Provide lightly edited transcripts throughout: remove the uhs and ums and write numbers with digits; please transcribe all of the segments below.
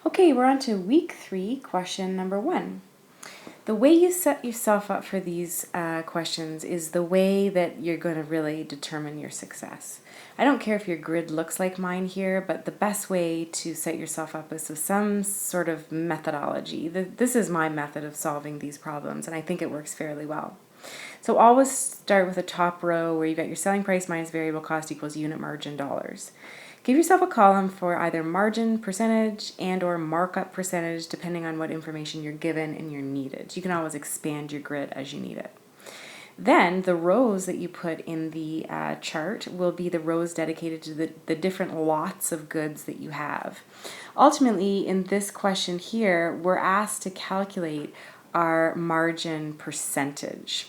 Okay, we're on to week 3, question number 1. The way you set yourself up for these questions is the way that you're going to really determine your success. I don't care if your grid looks like mine here, but the best way to set yourself up is with some sort of methodology. This is my method of solving these problems, and I think it works fairly well. So always start with a top row where you've got your selling price minus variable cost equals unit margin dollars. Give yourself a column for either margin percentage and or markup percentage depending on what information you're given and you're needed. You can always expand your grid as you need it. Then the rows that you put in the chart will be the rows dedicated to the different lots of goods that you have. Ultimately, in this question here, we're asked to calculate our margin percentage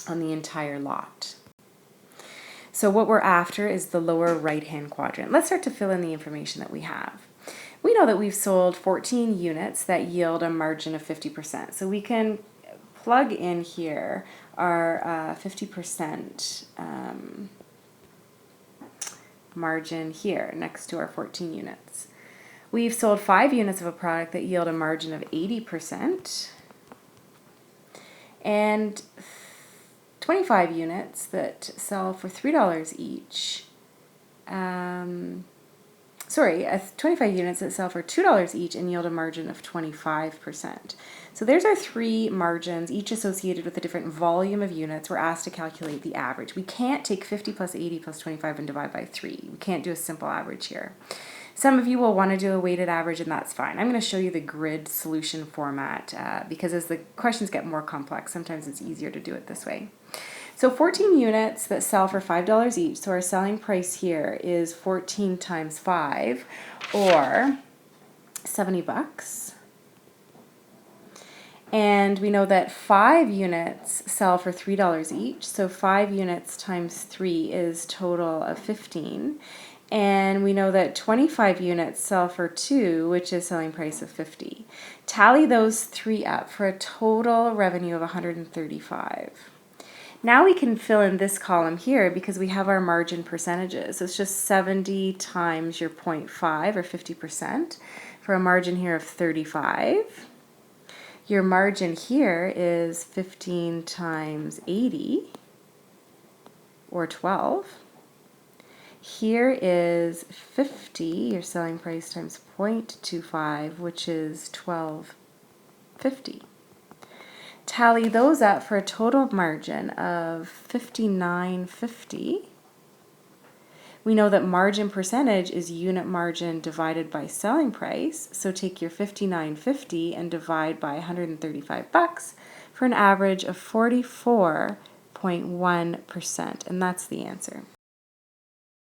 on the entire lot. So what we're after is the lower right-hand quadrant. Let's start to fill in the information that we have. We know that we've sold 14 units that yield a margin of 50%. So we can plug in here our 50% margin here next to our 14 units. We've sold 5 units of a product that yield a margin of 80%. And 25 units that sell for $3 each. 25 units that sell for $2 each and yield a margin of 25%. So there's our 3 margins, each associated with a different volume of units. We're asked to calculate the average. We can't take 50 plus 80 plus 25 and divide by 3. We can't do a simple average here. Some of you will want to do a weighted average, and that's fine. I'm going to show you the grid solution format because as the questions get more complex, sometimes it's easier to do it this way. So 14 units that sell for $5 each, so our selling price here is 14 times 5, or $70. And we know that 5 units sell for $3 each, so 5 units times 3 is total of 15. And we know that 25 units sell for 2, which is selling price of 50. Tally those 3 up for a total revenue of 135. Now we can fill in this column here because we have our margin percentages. So it's just 70 times your 0.5 or 50% for a margin here of 35. Your margin here is 15 times 80 or 12. Here is 50, your selling price times 0.25, which is $12.50. Tally those up for a total margin of $59.50. We know that margin percentage is unit margin divided by selling price, so take your $59.50 and divide by $135 for an average of 44.1%, and that's the answer.